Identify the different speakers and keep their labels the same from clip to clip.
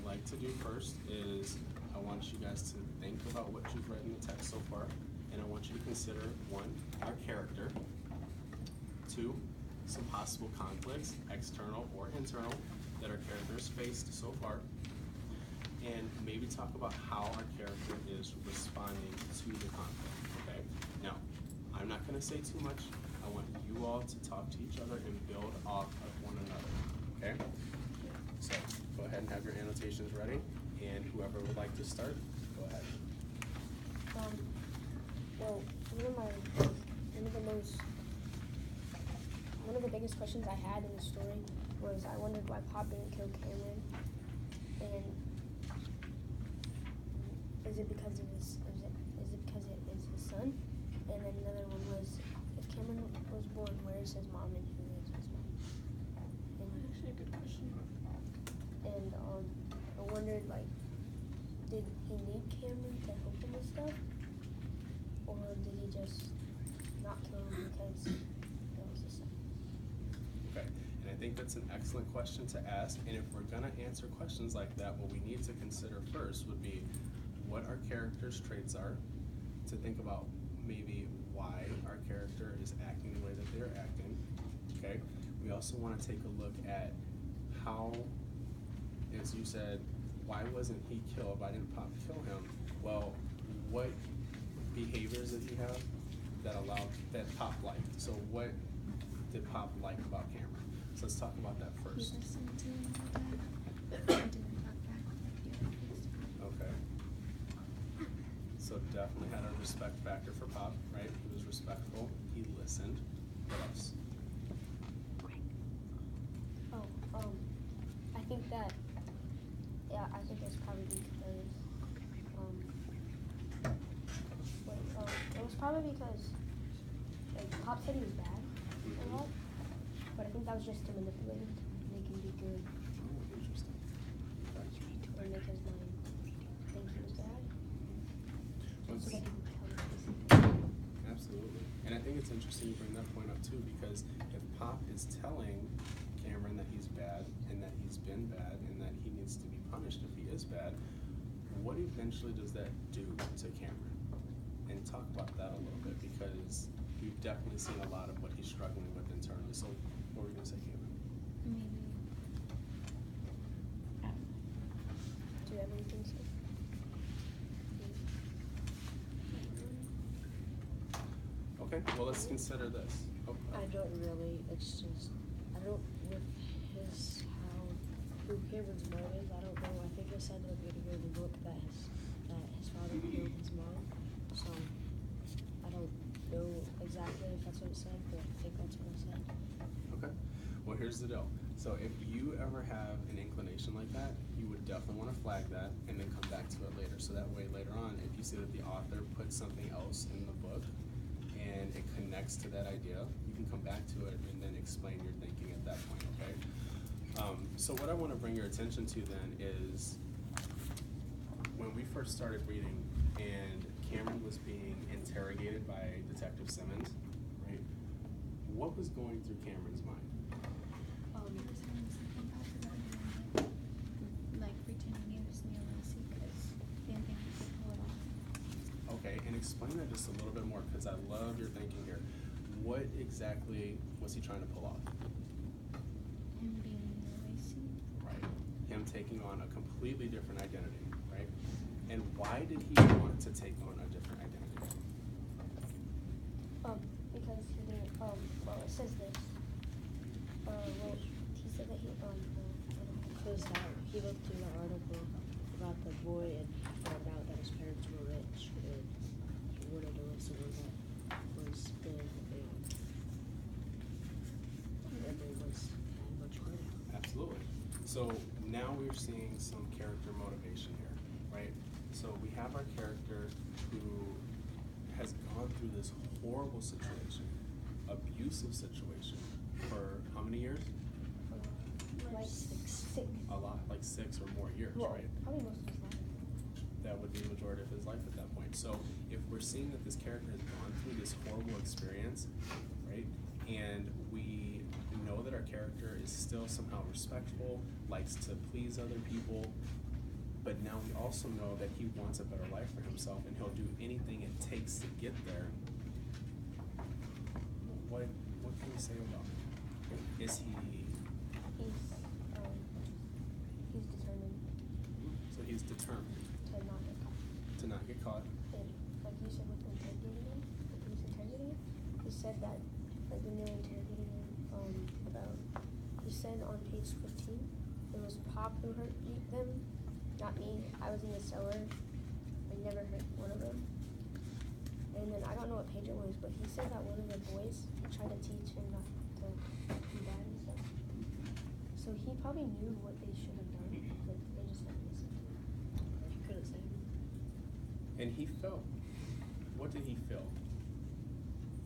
Speaker 1: like to do first is I want you guys to think about what you've read in the text so far, and I want you to consider, one, our character, two, some possible conflicts, external or internal, that our character has faced so far, and maybe talk about how our character is responding to the conflict, okay? Now, I'm not gonna say too much. I want you all to talk to each other and build off of one another, okay? So, go ahead and have your annotations ready, and whoever would like to start, go ahead.
Speaker 2: Well, one of the biggest questions I had in the story was I wondered why Pop didn't kill Cameron, and is it because it is his son? And then another one was, if Cameron was born, where is his mom and who is his mom? And,
Speaker 3: Actually, a good question.
Speaker 2: And I wondered, like, did he need Cameron to help him with stuff, or did he just not kill him because that was his son?
Speaker 1: Okay, and I think that's an excellent question to ask, and if we're gonna answer questions like that, what we need to consider first would be what our character's traits are, to think about maybe why our character is acting the way that they're acting, okay? We also wanna take a look at how, as you said, why wasn't he killed? Why didn't Pop kill him? Well, what behaviors did he have that Pop liked? So what did Pop like about Cameron? So let's talk about that first.
Speaker 3: He listened to him all the time. And didn't talk back like the other kids.
Speaker 1: Okay. So definitely had a respect factor for Pop, right? He was respectful, he listened. What else?
Speaker 2: I think that's probably because, it was probably because, like, Pop said he was bad a lot, but I think that was just to manipulate him, to make him be good,
Speaker 1: Oh, interesting.
Speaker 2: or make his mind think he was bad. So that he would tell him.
Speaker 1: Absolutely. And I think it's interesting you bring that point up too, because if Pop is telling Cameron that he's bad and that he's been bad and that he needs to be punished if he is bad, what eventually does that do to Cameron? And talk about that a little bit, because we've definitely seen a lot of what he's struggling with internally. So what were you gonna say, Cameron?
Speaker 3: Maybe.
Speaker 2: Do you have anything to say?
Speaker 1: Okay, well, let's consider this. Oh,
Speaker 4: I don't really, it's just, I don't, with his, who Cameron's mom is, I don't know, I think it said at the beginning of the book that his father killed his mom, so I don't know exactly if that's what it said, but I think that's what it said.
Speaker 1: Okay, well, here's the deal. So if you ever have an inclination like that, you would definitely want to flag that and then come back to it later. So that way later on, if you see that the author put something else in the book and it connects to that idea, you can come back to it and then explain your thinking at that point, okay? So what I want to bring your attention to then is when we first started reading and Cameron was being interrogated by Detective Simmons, right? What was going through Cameron's mind?
Speaker 3: He was having something bad about him, like pretending he was Neil Lacey because he didn't think he could pull it off.
Speaker 1: Okay, and explain that just a little bit more, because I love your thinking here. What exactly was he trying to pull off?
Speaker 3: Him being Neil Lacey.
Speaker 1: Right. Him taking on a completely different identity, right? And why did he want to take on a different identity?
Speaker 2: Because he didn't, well, it says this. He said that
Speaker 4: Because he looked through the article about the boy and found out that his parents were rich, and he wanted to listen to that was big and they was much money.
Speaker 1: Absolutely. So now we're seeing some character motivation here, right? So we have our character who has gone through this horrible situation, abusive situation, for how many years?
Speaker 2: like six.
Speaker 1: A lot, like 6 or more years,
Speaker 2: Well,
Speaker 1: right?
Speaker 2: probably most of his life.
Speaker 1: That would be the majority of his life at that point. So if we're seeing that this character has gone through this horrible experience, right, and we know that our character is still somehow respectful, likes to please other people, but now we also know that he wants a better life for himself, and he'll do anything it takes to get there. What can we say about him? Is he?
Speaker 2: He's determined
Speaker 1: So he's determined
Speaker 2: to not get caught.
Speaker 1: to not get caught.
Speaker 2: And like you said with interrogating him, the police interrogating him, he said that like when they were interrogating him, he said on page 15, it was Pop who hurt them, not me. I was in the cellar. I never hurt one of them. And then I don't know what page it was, but he said that one of the boys tried to teach him not to be bad and stuff. So he probably knew what they should have done, but they just didn't listen to him.
Speaker 4: He couldn't save him.
Speaker 1: And he felt. What did he feel?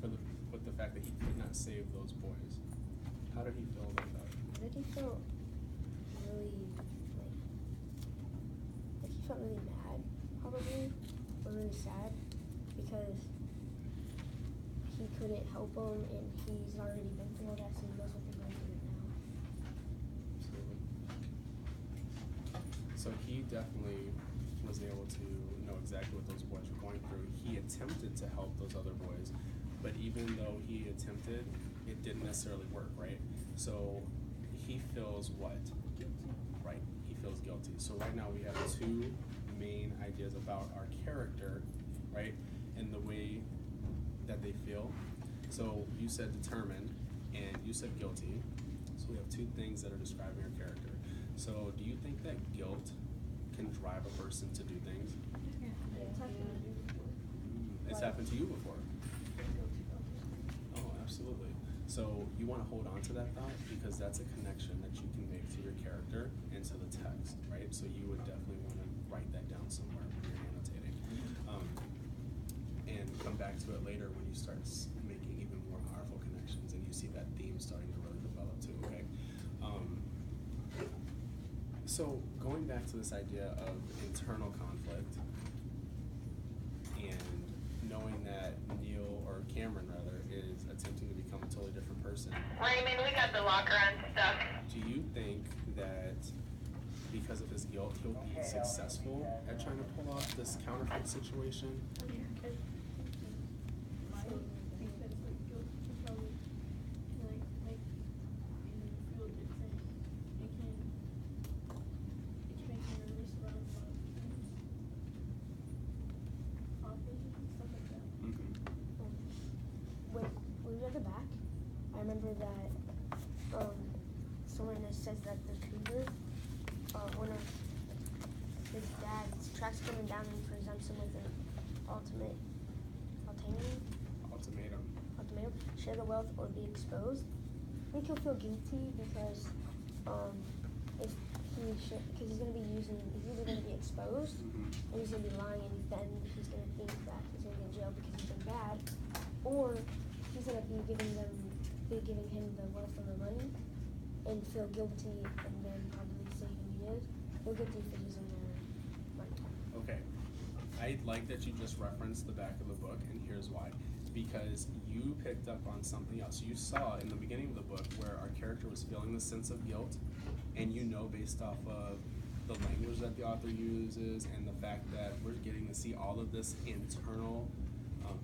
Speaker 1: With the fact that he could not save those boys. How did he feel about that?
Speaker 2: I think he felt really like he felt really mad, probably, or really sad, because he couldn't help him, and he's already been through all that, so he knows what they're going through now.
Speaker 1: Absolutely. So he definitely was able to know exactly what those boys were going through. He attempted to help those other boys, but even though he attempted, it didn't necessarily work, right? So he feels what? Right, he feels guilty. So right now we have two main ideas about our character, right? And the way that they feel. So you said determined and you said guilty. So we have two things that are describing our character. So do you think that guilt can drive a person to do things? It's happened to you before. Oh, absolutely. So you want to hold on to that thought because that's a connection that you can make to your character and to the text, right? So you would definitely want to write that down somewhere when you're annotating. And come back to it later when you start making even more powerful connections and you see that theme starting to really develop too, okay? So going back to this idea of internal conflict and knowing that Neil, or Cameron rather, is attempting to become a totally different person.
Speaker 5: Raymond, we got the locker on stuff.
Speaker 1: Do you think that because of his guilt, he'll be successful at trying to pull off this counterfeit situation?
Speaker 2: When we read the back, I remember that someone says that the cougar, one of his dad's tracks coming down and presents him with an ultimatum, share the wealth or be exposed. I think he'll feel guilty because because he's gonna be he's either gonna be exposed or he's gonna be lying, and then he's gonna think that he's gonna get in jail because he's been bad, or he's gonna be giving him the wealth and the money and feel guilty and then probably say who he is. Feel guilty for using their money.
Speaker 1: Okay. I like that you just referenced the back of the book, and here's why. Because you picked up on something else. You saw in the beginning of the book where our character was feeling the sense of guilt, and you know based off of the language that the author uses and the fact that we're getting to see all of this internal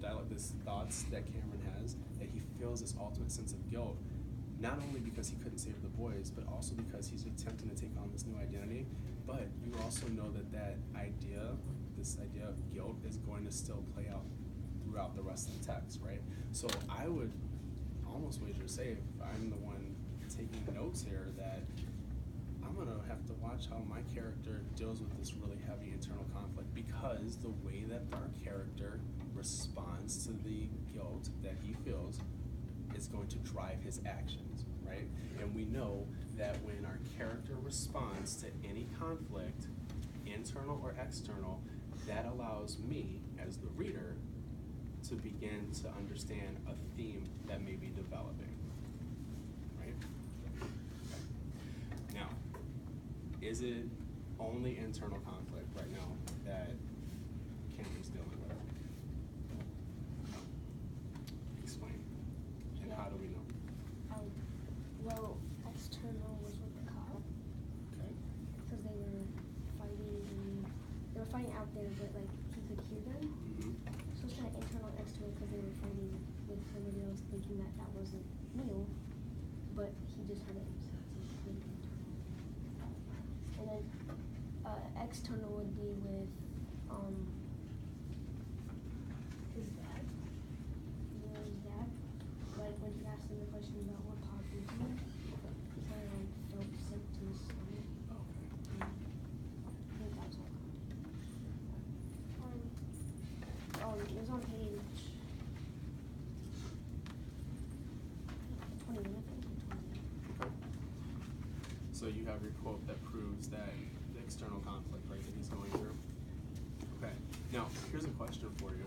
Speaker 1: dialogue, this thoughts that Cameron has, that he feels this ultimate sense of guilt, not only because he couldn't save the boys, but also because he's attempting to take on this new identity. But you also know that this idea of guilt is going to still play out throughout the rest of the text, right? So I would almost wager to say, if I'm the one taking notes here, that I'm gonna have to watch how my character deals with this really heavy internal conflict, because the way that our character responds to the guilt that he feels is going to drive his actions, right? And we know that when our character responds to any conflict, internal or external, that allows me, as the reader, to begin to understand a theme that may be developing, right? Okay. Now, is it only internal conflict right now that Cameron's dealing with? No. Explain. And how do we know?
Speaker 2: Well, external was with the cop
Speaker 1: Okay.
Speaker 2: because they were fighting and not there, but like he could hear them.
Speaker 1: Mhm.
Speaker 2: So it's not internal, external, because they were fighting with somebody else, thinking that that wasn't Neil, but he just had it. And then external would be with his dad. Neil's dad. Like when he asked him the question about what Pop was doing, he kind of like felt sick to his stomach.
Speaker 1: Okay.
Speaker 2: I think that's all. It was on page 21, I think. 21.
Speaker 1: Okay. So you have your quote that proves that the external conflict, right, that he's going through. Okay. Now, here's a question for you.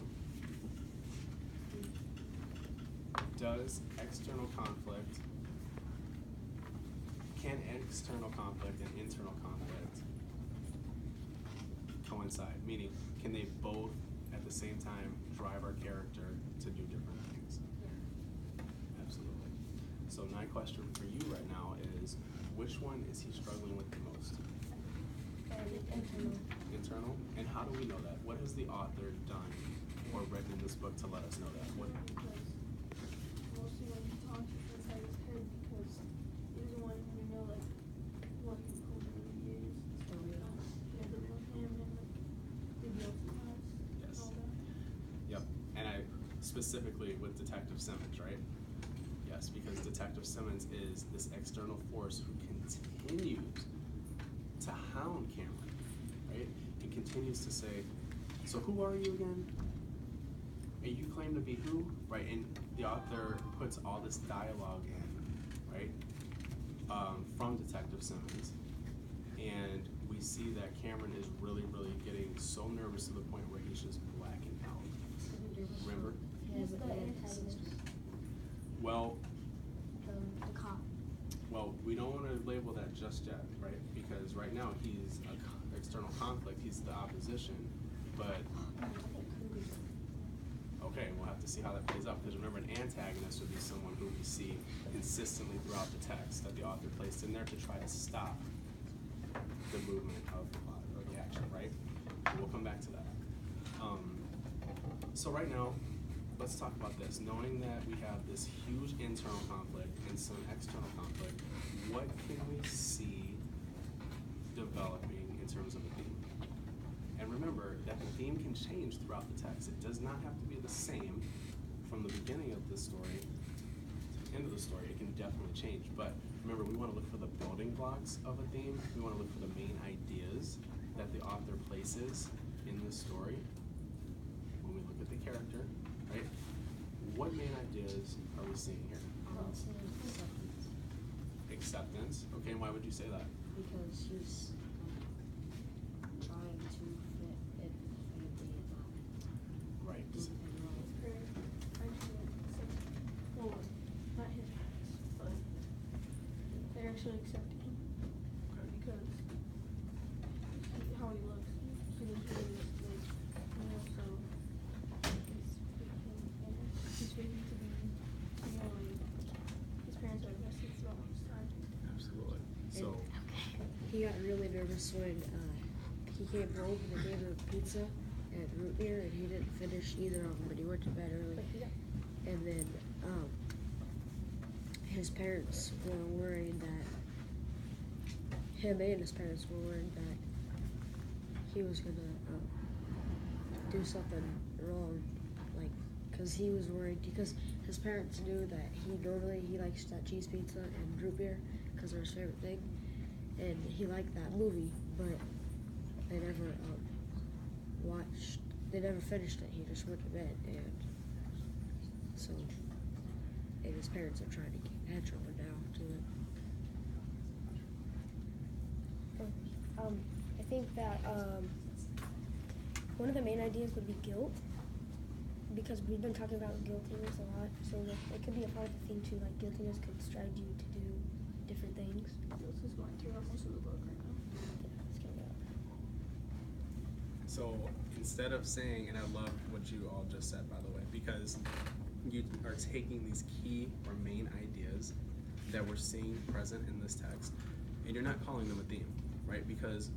Speaker 1: Does external conflict, can external conflict and internal conflict coincide? Meaning, can they both at the same time drive our character to do different things? Absolutely. So my question for you right now is, which one is he struggling with the most?
Speaker 2: Internal.
Speaker 1: Internal? And how do we know that? What has the author done or written in this book to let us know that? What?
Speaker 6: Because mostly when he talks, it's inside his head because he's the one who know like what who really is.
Speaker 4: Oh, yeah.
Speaker 6: Yeah, the real him and like the guilty past.
Speaker 1: Yes.
Speaker 6: All that.
Speaker 1: Yep. And I specifically with Detective Simmons, right? Yes, because Detective Simmons is this external force who continues to hound Cameron, right? And continues to say, so who are you again? And you claim to be who? Right, and the author puts all this dialogue in, right? From Detective Simmons. And we see that Cameron is really, really getting so nervous to the point where he's just blacking out. Remember?
Speaker 2: He's the antagonist.
Speaker 1: Well,
Speaker 2: The cop.
Speaker 1: well, we don't want to label that just yet, right? Because right now he's an external conflict, he's the opposition, but
Speaker 2: I think Kruger's.
Speaker 1: okay, we'll have to see how that plays out, because remember, an antagonist would be someone who we see consistently throughout the text that the author placed in there to try to stop the movement of the plot or the action, right? We'll come back to that. So right now, let's talk about this. Knowing that we have this huge internal conflict and some external conflict, what can we see developing in terms of a theme? And remember that the theme can change throughout the text. It does not have to be the same from the beginning of the story to the end of the story. It can definitely change. But remember, we want to look for the building blocks of a theme. We want to look for the main ideas that the author places in the story. When we look at the character, right? What main ideas are we seeing here?
Speaker 4: Acceptance.
Speaker 1: Acceptance. Okay, and why would you say that?
Speaker 4: Because he's trying to fit in the family and not
Speaker 1: Right.
Speaker 6: His parents actually accept, well, not his parents, but they actually accepted him
Speaker 1: Okay.
Speaker 6: because how he looks. He looks really like, you know, so he's fitting to be, you know, like, his parents are invested throughout his time.
Speaker 1: Absolutely. So,
Speaker 4: he got really nervous when he came home and they gave him pizza and root beer and he didn't finish either of them, but he went to bed early. And then his parents were worried that him and his parents were worried that he was gonna do something wrong, like, cause he was worried because his parents knew that he likes that cheese pizza and root beer because they're his favorite thing, and he liked that movie, but they never finished it. He just went to bed, and so, and his parents are trying to catch him now to it.
Speaker 2: I think that one of the main ideas would be guilt, because we've been talking about guiltiness a lot. So like, it could be a part of the theme too. Like guiltiness could stride you to do different things.
Speaker 6: This is going through most of the book right now.
Speaker 2: Yeah, it's gonna go.
Speaker 1: so instead of saying, and I love what you all just said, by the way, because you are taking these key or main ideas that we're seeing present in this text, and you're not calling them a theme, right? Because